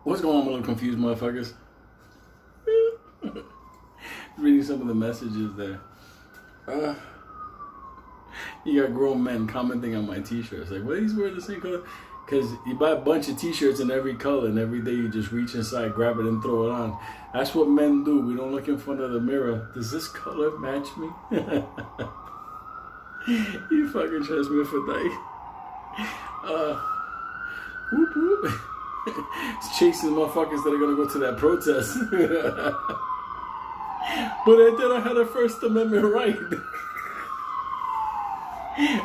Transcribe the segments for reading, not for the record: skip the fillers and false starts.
What's going on, little confused motherfuckers? Reading some of the messages there. You got grown men commenting on my t-shirts. Like, why are these wearing the same color? Because you buy a bunch of t-shirts in every color, and every day you just reach inside, grab it, and throw it on. That's what men do. We don't look in front of the mirror. Does this color match me? You fucking trust me for that. Whoop whoop. It's chasing motherfuckers that are gonna go to that protest. But I thought I had a First Amendment right.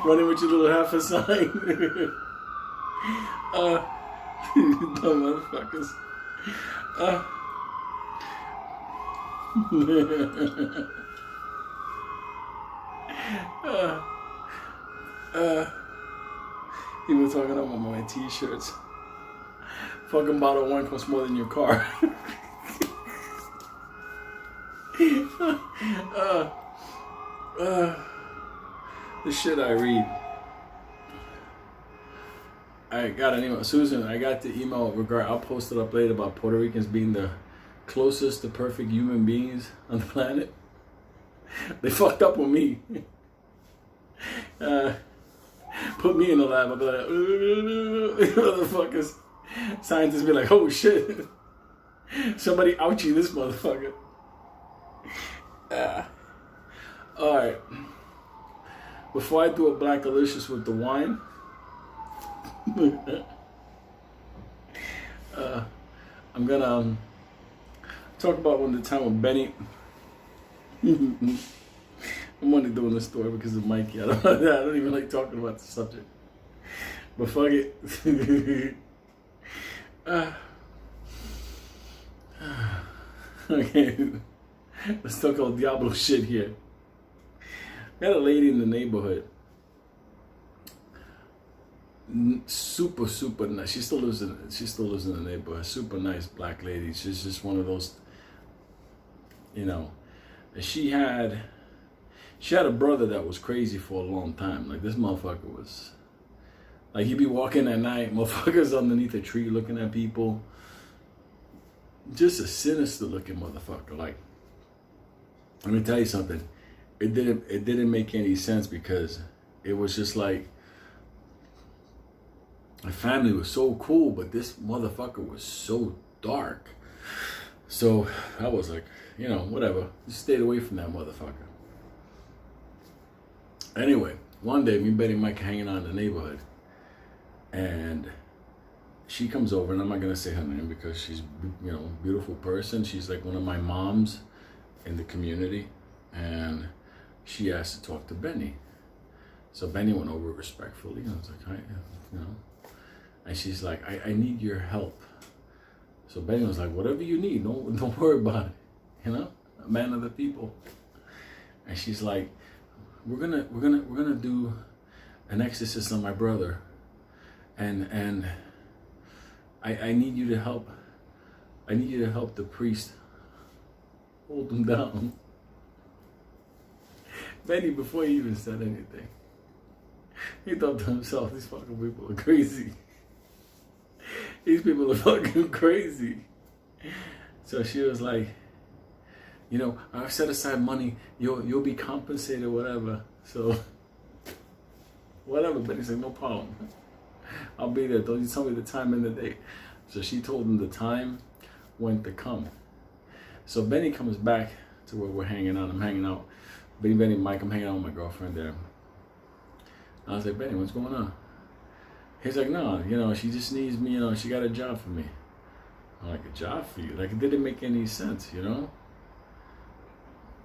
Running with your little half a sign. Dumb motherfuckers. He was talking about my t-shirts. Fucking bottle of wine costs more than your car. The shit I read. I got an email. Susan, I got the email regard. I'll post it up later about Puerto Ricans being the closest to perfect human beings on the planet. They fucked up with me. Put me in the lab. I'll be like, motherfuckers. Scientists be like, oh shit. Somebody ouchie this motherfucker. Alright. Before I do a Black Delicious with the wine, I'm gonna talk about the time with Benny. I'm only doing this story because of Mikey. I don't even like talking about the subject. But fuck it. Okay. Let's talk about Diablo shit here. I got a lady in the neighborhood. Super nice. She still lives in the neighborhood. Super nice black lady. She's just one of those, you know. She had a brother that was crazy for a long time. Like, this motherfucker was, like, he'd be walking at night, motherfuckers underneath a tree looking at people. Just a sinister looking motherfucker. Like, let me tell you something. It didn't make any sense because it was just like, my family was so cool, but this motherfucker was so dark. So I was like, you know, whatever. Just stayed away from that motherfucker. Anyway, one day, me and Betty and Mike hanging out in the neighborhood, and she comes over, and I'm not gonna say her name because she's, you know, a beautiful person. She's like one of my moms in the community, and she asked to talk to Benny. So Benny went over respectfully, and I was like, hi, you know. And she's like, I need your help. So Benny was like, whatever you need, don't worry about it. You know, a man of the people. And she's like, we're gonna do an exorcism on my brother, and I need you to help. I need you to help the priest hold him down. Benny, before he even said anything, he thought to himself, these fucking people are crazy. These people are fucking crazy. So she was like, you know, I've set aside money. You'll be compensated, whatever. So, whatever. Benny's like, no problem. I'll be there. Don't you tell me the time and the date. So she told him the time, when to come. So Benny comes back to where we're hanging out. I'm hanging out. Benny, Mike, I'm hanging out with my girlfriend there. I was like, Benny, what's going on? He's like, no, you know, she just needs me, you know, she got a job for me. I'm like, a job for you? Like, it didn't make any sense, you know?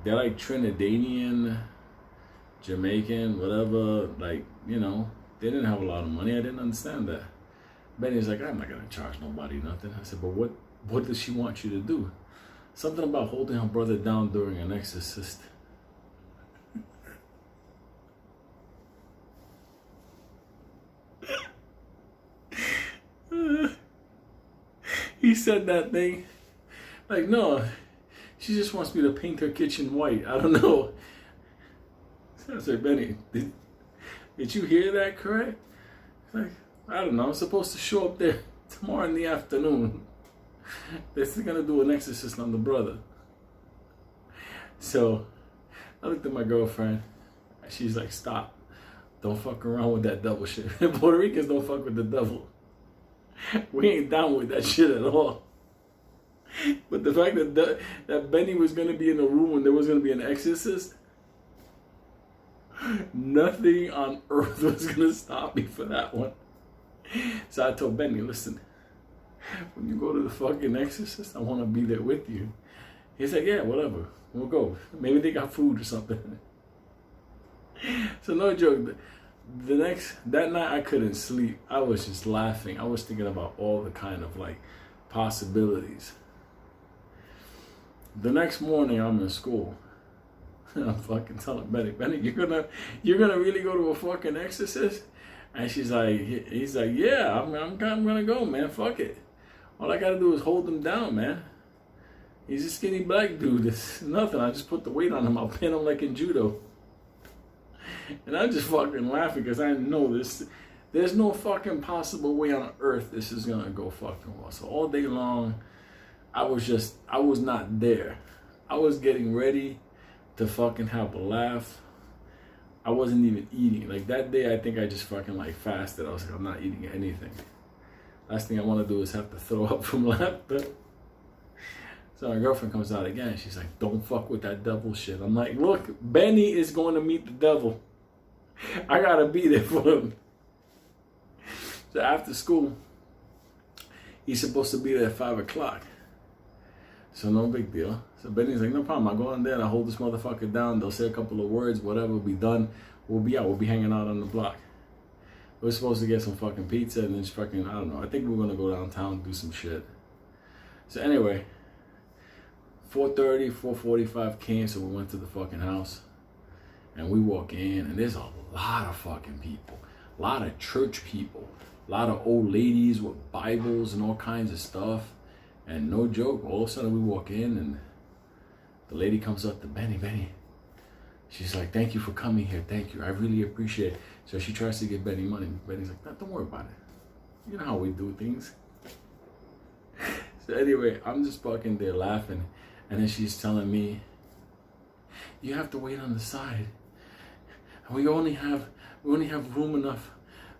They're like Trinidadian, Jamaican, whatever, like, you know, they didn't have a lot of money. I didn't understand that. Benny's like, I'm not going to charge nobody nothing. I said, but what does she want you to do? Something about holding her brother down during an exorcist. He said that thing. Like, no, she just wants me to paint her kitchen white. I don't know. So I said, Benny, did you hear that correct? Like, I don't know. I'm supposed to show up there tomorrow in the afternoon. They're still gonna do an exorcist on the brother. So I looked at my girlfriend, and she's like, stop. Don't fuck around with that devil shit. Puerto Ricans don't fuck with the devil. We ain't down with that shit at all. But the fact that Benny was gonna be in the room when there was gonna be an exorcist, nothing on earth was gonna stop me for that one. So I told Benny, listen, when you go to the fucking exorcist, I want to be there with you. He's like, yeah, whatever, we'll go. Maybe they got food or something. So no joke, that night I couldn't sleep. I was just laughing. I was thinking about all the kind of like possibilities. The next morning I'm in school. I'm fucking telling Benny, you're gonna really go to a fucking exorcist? And he's like, yeah, I'm gonna go, man. Fuck it. All I gotta do is hold him down, man. He's a skinny black dude. It's nothing. I just put the weight on him. I'll pin him like in judo. And I'm just fucking laughing because I know this. There's no fucking possible way on earth this is gonna go fucking well. So all day long, I was not there. I was getting ready to fucking have a laugh. I wasn't even eating. Like that day, I think I just fucking like fasted. I was like, I'm not eating anything. Last thing I want to do is have to throw up from laughter. So my girlfriend comes out again. She's like, don't fuck with that devil shit. I'm like, look, Benny is going to meet the devil. I got to be there for him. So after school, he's supposed to be there at 5 o'clock. So no big deal. So Benny's like, no problem. I go in there and I hold this motherfucker down. They'll say a couple of words, whatever will be done. We'll be out. We'll be hanging out on the block. We're supposed to get some fucking pizza and then just fucking, I don't know. I think we're going to go downtown and do some shit. So anyway, 4:30, 4:45 came, so we went to the fucking house. And we walk in and there's a lot of fucking people. A lot of church people. A lot of old ladies with Bibles and all kinds of stuff. And no joke, all of a sudden we walk in and the lady comes up to Benny. She's like, thank you for coming here. Thank you. I really appreciate it. So she tries to give Benny money. Benny's like, don't worry about it. You know how we do things. So anyway, I'm just fucking there laughing. And then she's telling me, you have to wait on the side. And we only have room enough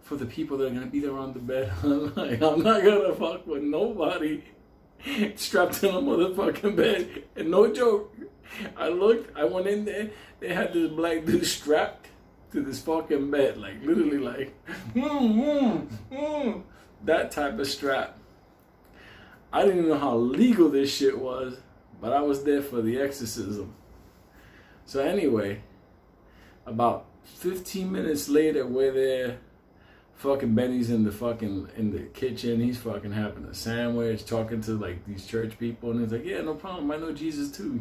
for the people that are going to be there on the bed. I'm like, I'm not going to fuck with nobody strapped in a motherfucking bed. And no joke, I went in there, they had this black dude strapped to this fucking bed, like literally like, that type of strap. I didn't even know how legal this shit was, but I was there for the exorcism. So anyway, about 15 minutes later, we're there. Fucking Benny's in the kitchen. He's fucking having a sandwich, talking to like these church people, and he's like, yeah, no problem. I know Jesus too.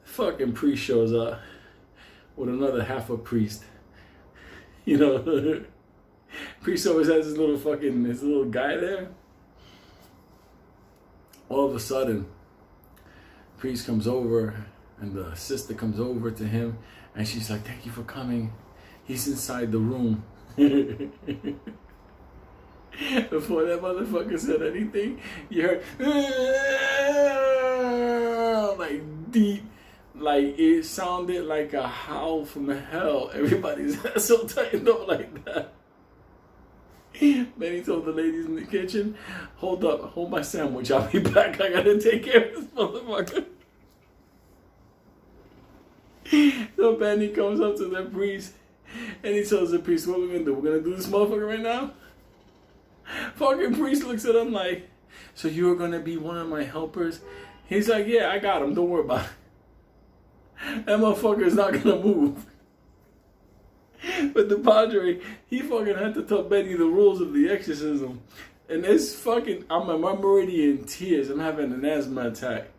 Fucking priest shows up with another half a priest. You know, priest always has his little guy there. All of a sudden, priest comes over. And the sister comes over to him and she's like, thank you for coming. He's inside the room. Before that motherfucker said anything, you heard like deep, like it sounded like a howl from hell. Everybody's so tightened up like that. Then he told the ladies in the kitchen, hold my sandwich, I'll be back. I gotta take care of this motherfucker. So Benny comes up to the priest and he tells the priest, what we're gonna do? We're gonna do this motherfucker right now? Fucking priest looks at him like, so you're gonna be one of my helpers? He's like, yeah, I got him, don't worry about it. That motherfucker is not gonna move. But the padre, he fucking had to tell Benny the rules of the exorcism. And it's fucking, I'm already in tears. I'm having an asthma attack.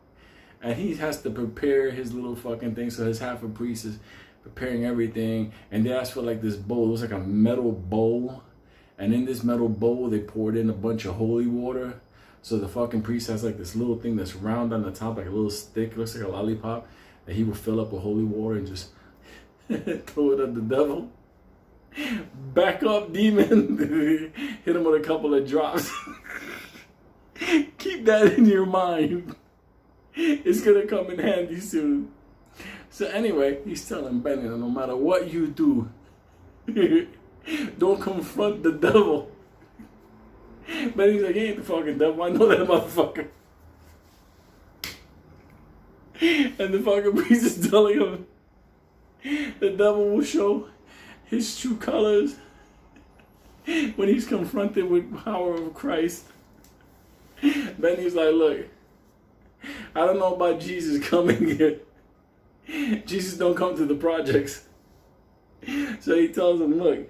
And he has to prepare his little fucking thing. So his half a priest is preparing everything. And they asked for like this bowl. It was like a metal bowl. And in this metal bowl, they poured in a bunch of holy water. So the fucking priest has like this little thing that's round on the top, like a little stick. It looks like a lollipop. That he will fill up with holy water and just throw it at the devil. Back up, demon. Hit him with a couple of drops. Keep that in your mind. It's gonna come in handy soon. So anyway, he's telling Benny that no matter what you do, don't confront the devil. Benny's like, he ain't the fucking devil. I know that motherfucker. And the fucking priest is telling him the devil will show his true colors when he's confronted with the power of Christ. Benny's like, look, I don't know about Jesus coming here. Jesus don't come to the projects. So he tells him, look,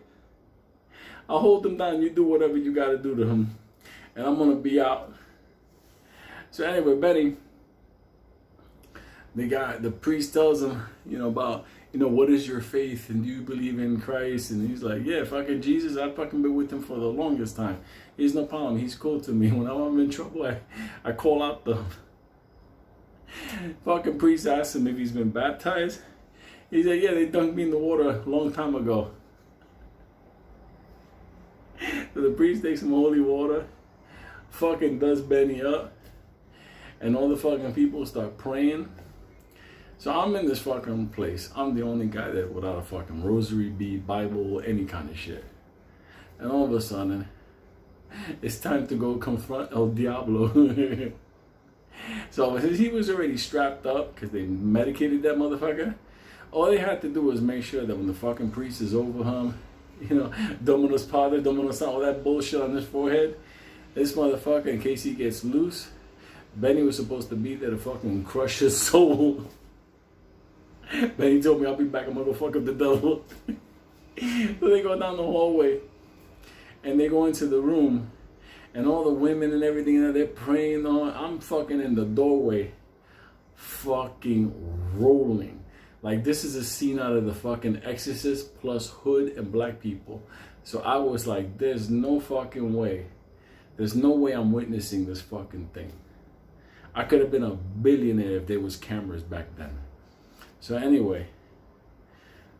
I'll hold him down. You do whatever you got to do to him. And I'm going to be out. So anyway, Benny, the priest tells him, about, what is your faith? And do you believe in Christ? And he's like, yeah, fucking Jesus, I've fucking been with him for the longest time. He's no problem. He's cool to me. When I'm in trouble, I call out the fucking priest asks him if he's been baptized. He's like, yeah, they dunked me in the water a long time ago. So the priest takes some holy water, fucking does Benny up, and all the fucking people start praying. So I'm in this fucking place. I'm the only guy that without a fucking rosary, bead, Bible, any kind of shit. And all of a sudden, it's time to go confront El Diablo. So since he was already strapped up because they medicated that motherfucker, all they had to do was make sure that when the fucking priest is over him, Dominus Padre, Dominus Son, all that bullshit on his forehead, this motherfucker, in case he gets loose, Benny was supposed to be there to fucking crush his soul. Benny told me I'll be back, I'm gonna go fuck up the devil. So they go down the hallway and they go into the room. And all the women and everything that they're praying on, I'm fucking in the doorway, fucking rolling. Like this is a scene out of the fucking Exorcist plus Hood and black people. So I was like, there's no fucking way. There's no way I'm witnessing this fucking thing. I could have been a billionaire if there was cameras back then. So anyway,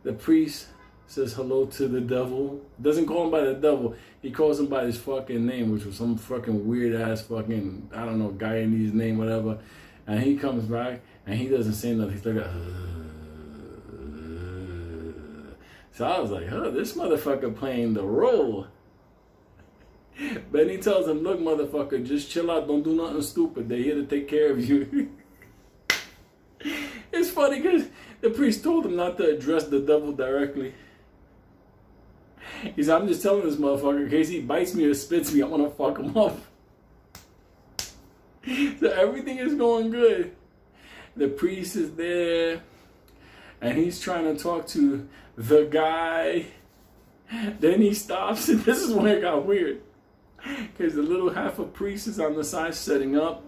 the priest says hello to the devil. Doesn't call him by the devil. He calls him by his fucking name, which was some fucking weird ass fucking, I don't know, Guyanese name, whatever. And he comes back and he doesn't say nothing. He's like, So I was like, this motherfucker playing the role. Benny tells him, look, motherfucker, just chill out. Don't do nothing stupid. They're here to take care of you. It's funny because the priest told him not to address the devil directly. He said, I'm just telling this motherfucker in case he bites me or spits me, I'm going to fuck him up. So everything is going good. The priest is there. And he's trying to talk to the guy. Then he stops. And this is where it got weird. Because the little half a priest is on the side setting up.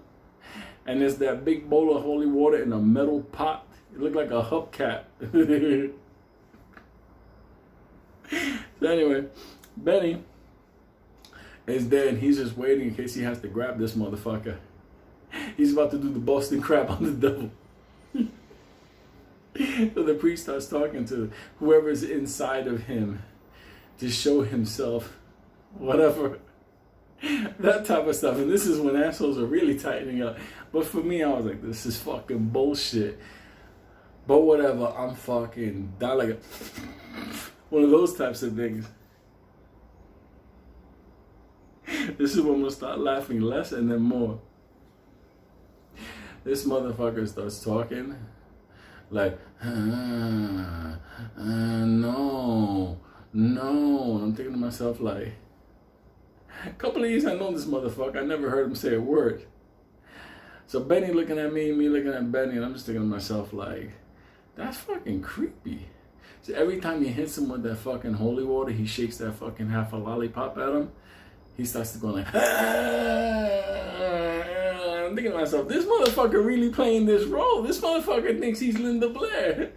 And there's that big bowl of holy water in a metal pot. It looked like a hubcap. So anyway, Benny is there and he's just waiting in case he has to grab this motherfucker. He's about to do the Boston Crab on the devil. So the priest starts talking to whoever's inside of him to show himself, whatever. That type of stuff. And this is when assholes are really tightening up. But for me, I was like, this is fucking bullshit. But whatever, I'm fucking down like one of those types of things. This is when we'll start laughing less and then more. This motherfucker starts talking like, no. And I'm thinking to myself like, a couple of years I know this motherfucker. I never heard him say a word. So Benny looking at me looking at Benny, and I'm just thinking to myself like, that's fucking creepy. So every time he hits him with that fucking holy water, he shakes that fucking half a lollipop at him. He starts to go like, I'm thinking to myself, this motherfucker really playing this role. This motherfucker thinks he's Linda Blair.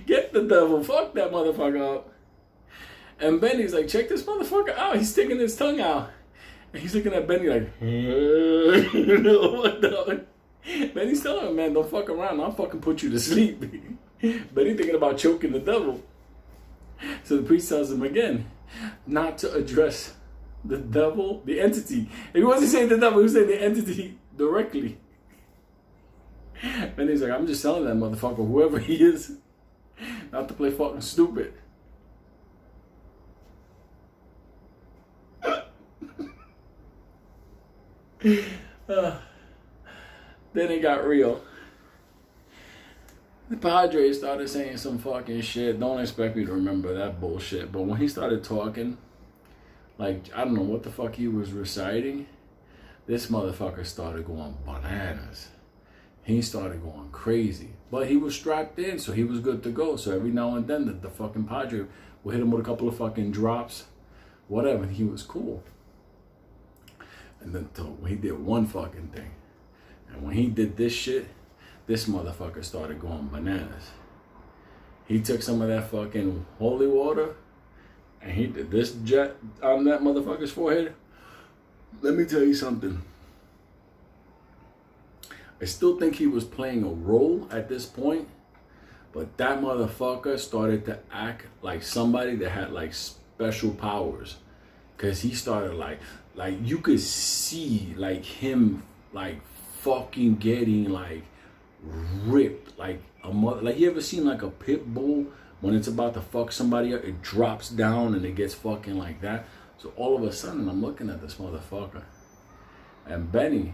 Get the devil. Fuck that motherfucker up. And Benny's like, check this motherfucker out. He's sticking his tongue out. And he's looking at Benny like, what the? Benny's telling him, man, don't fuck around. I'll fucking put you to sleep. Benny thinking about choking the devil. So the priest tells him again not to address the devil, the entity. And he wasn't saying the devil, he was saying the entity directly. And he's like, I'm just telling that motherfucker, whoever he is, not to play fucking stupid. Then it got real. The Padre started saying some fucking shit. Don't expect me to remember that bullshit. But when he started talking, like, I don't know what the fuck he was reciting, this motherfucker started going bananas. He started going crazy. But he was strapped in, so he was good to go. So every now and then, the fucking Padre would hit him with a couple of fucking drops, whatever, and he was cool. And then he did one fucking thing. And when he did this shit, this motherfucker started going bananas. He took some of that fucking holy water and he did this jet on that motherfucker's forehead. Let me tell you something. I still think he was playing a role at this point, but that motherfucker started to act like somebody that had like special powers. Cause he started like you could see like him like fucking getting like ripped like a mother. Like, you ever seen like a pit bull when it's about to fuck somebody up, it drops down and it gets fucking like that. So all of a sudden I'm looking at this motherfucker and Benny,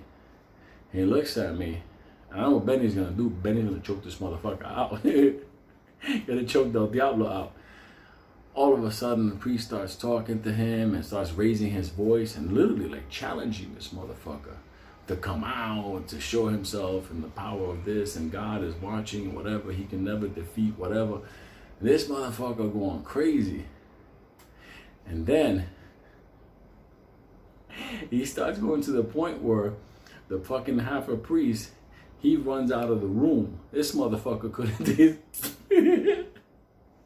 he looks at me. I know what Benny's gonna do. Benny's gonna choke this motherfucker out. Gonna choke Del Diablo out. All of a sudden the priest starts talking to him and starts raising his voice and literally like challenging this motherfucker to come out, to show himself and the power of this, and God is watching, whatever, he can never defeat, whatever. And this motherfucker going crazy. And then he starts going to the point where the fucking half a priest, he runs out of the room. This motherfucker couldn't do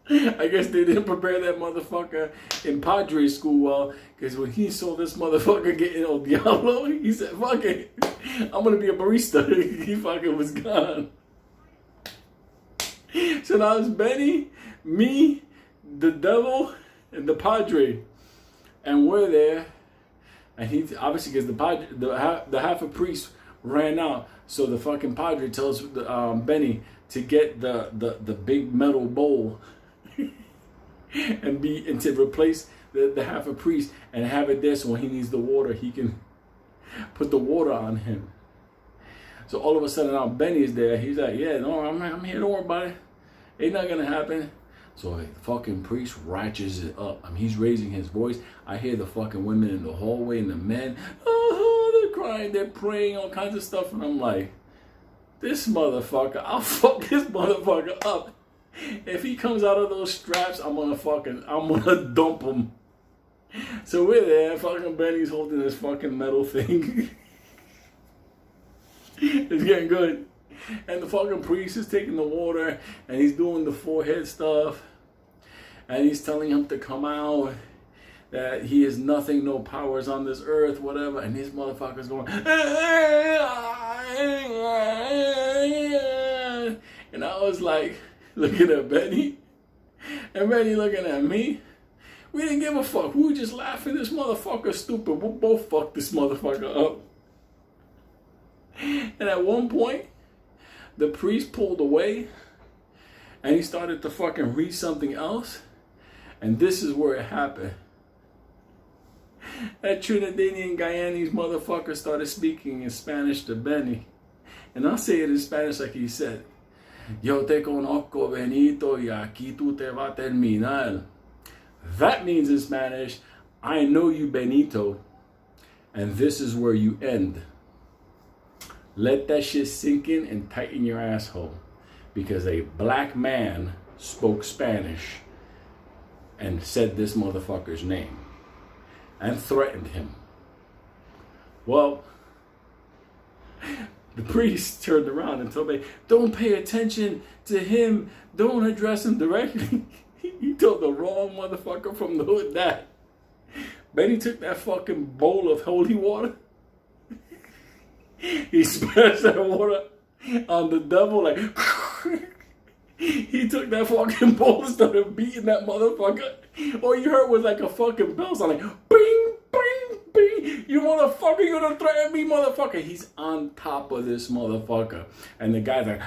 I guess they didn't prepare that motherfucker in Padre school well, because when he saw this motherfucker getting El Diablo, he said, fuck it, I'm gonna be a barista. He fucking was gone. So now it's Benny, me, the devil, and the Padre. And we're there. And he obviously, because the Padre, the half a priest ran out. So the fucking Padre tells Benny to get the big metal bowl and to replace the half a priest and have it there, so when he needs the water, he can put the water on him. So all of a sudden now Benny's there. He's like, yeah, no, I'm here, don't worry about it. Ain't not gonna happen. So the fucking priest ratchets it up. I mean, he's raising his voice. I hear the fucking women in the hallway and the men, they're crying, they're praying, all kinds of stuff. And I'm like, this motherfucker, I'll fuck this motherfucker up. If he comes out of those straps, I'm gonna dump him. So we're there, fucking Benny's holding this fucking metal thing. It's getting good. And the fucking priest is taking the water and he's doing the forehead stuff. And he's telling him to come out, that he is nothing, no powers on this earth, whatever. And this motherfucker's going, and I was like, looking at Benny, and Benny looking at me. We didn't give a fuck. We were just laughing. This motherfucker's stupid. We'll both fuck this motherfucker up. And at one point, the priest pulled away, and he started to fucking read something else. And this is where it happened. That Trinidadian Guyanese motherfucker started speaking in Spanish to Benny. And I'll say it in Spanish like he said. Yo te conozco, Benito, y aquí tú te vas a terminar. That means in Spanish, I know you, Benito, and this is where you end. Let that shit sink in and tighten your asshole. Because a black man spoke Spanish and said this motherfucker's name and threatened him. Well, the priest turned around and told me, don't pay attention to him. Don't address him directly. He told the wrong motherfucker from the hood that. Benny took that fucking bowl of holy water. He splashed that water on the devil like, He took that fucking pole and started beating that motherfucker. All you heard was like a fucking bell sound, like bing, bing, bing. You motherfucker, you gonna threaten me, motherfucker? He's on top of this motherfucker. And the guy's like,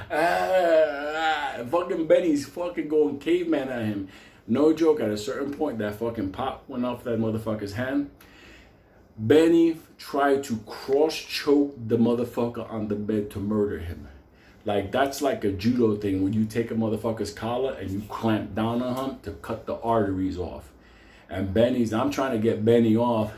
fucking Benny's fucking going caveman at him. No joke, at a certain point, that fucking pop went off that motherfucker's hand. Benny tried to cross-choke the motherfucker on the bed to murder him. Like, that's like a judo thing when you take a motherfucker's collar and you clamp down on him to cut the arteries off. And I'm trying to get Benny off.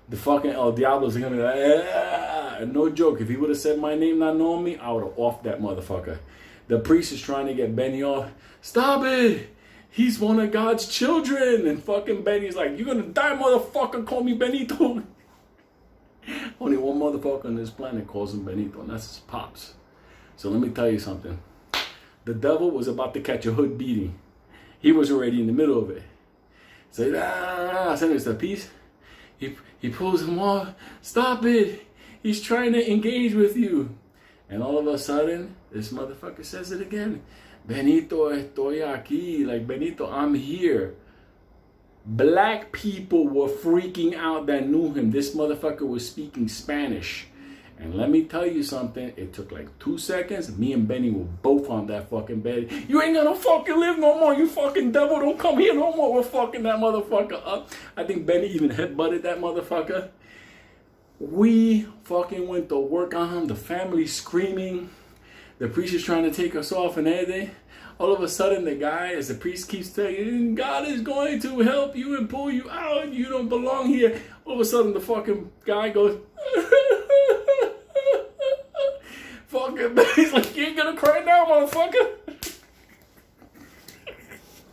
The fucking El Diablo's gonna be like, no joke, if he would have said my name not knowing me, I would have offed that motherfucker. The priest is trying to get Benny off. Stop it! He's one of God's children. And fucking Benny's like, you're gonna die, motherfucker, call me Benito. Only one motherfucker on this planet calls him Benito, and that's his pops. So let me tell you something. The devil was about to catch a hood beating. He was already in the middle of it. So send us a piece. He pulls him off. Stop it. He's trying to engage with you. And all of a sudden, this motherfucker says it again. Benito, estoy aquí. Like, Benito, I'm here. Black people were freaking out that knew him. This motherfucker was speaking Spanish. And let me tell you something, it took like 2 seconds. Me and Benny were both on that fucking bed. You ain't gonna fucking live no more, you fucking devil. Don't come here no more. We're fucking that motherfucker up. I think Benny even headbutted that motherfucker. We fucking went to work on him. The family screaming. The priest is trying to take us off and everything. All of a sudden, the guy, as the priest keeps telling you, God is going to help you and pull you out. You don't belong here. All of a sudden, the fucking guy goes... Fucking Benny's like, you ain't gonna cry now, motherfucker.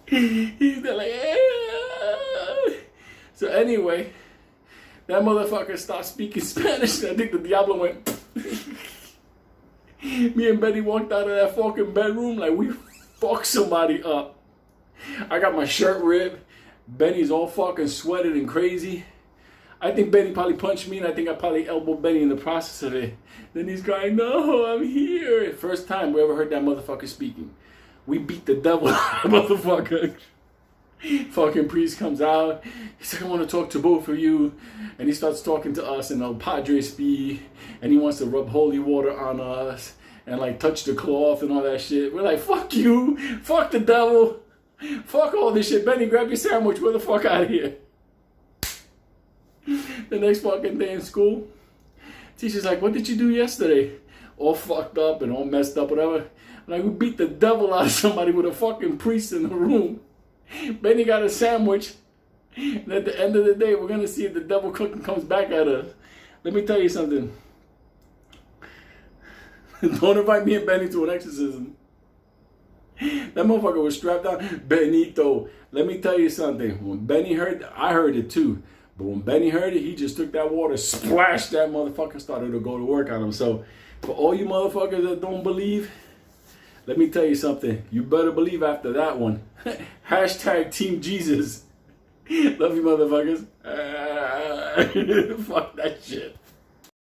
He's like, So anyway, that motherfucker stopped speaking Spanish. I think the Diablo went. Me and Benny walked out of that fucking bedroom like we fucked somebody up. I got my shirt ripped. Benny's all fucking sweated and crazy. I think Benny probably punched me, and I think I probably elbowed Benny in the process of it. Then he's crying, no, I'm here. First time we ever heard that motherfucker speaking. We beat the devil out of the motherfucker. Fucking priest comes out. He's like, I want to talk to both of you. And he starts talking to us in El Padre speak. And he wants to rub holy water on us. And like touch the cloth and all that shit. We're like, fuck you. Fuck the devil. Fuck all this shit. Benny, grab your sandwich. We're the fuck out of here. The next fucking day in school, teacher's like, what did you do yesterday? All fucked up and all messed up, whatever. Like, we beat the devil out of somebody with a fucking priest in the room. Benny got a sandwich. And at the end of the day, we're going to see if the devil cooking comes back at us. Let me tell you something. Don't invite me and Benny to an exorcism. That motherfucker was strapped down. Benito, let me tell you something. When Benny heard, I heard it too. But when Benny heard it, he just took that water, splashed that motherfucker, started to go to work on him. So for all you motherfuckers that don't believe, let me tell you something. You better believe after that one. Hashtag Team Jesus. Love you motherfuckers. Fuck that shit.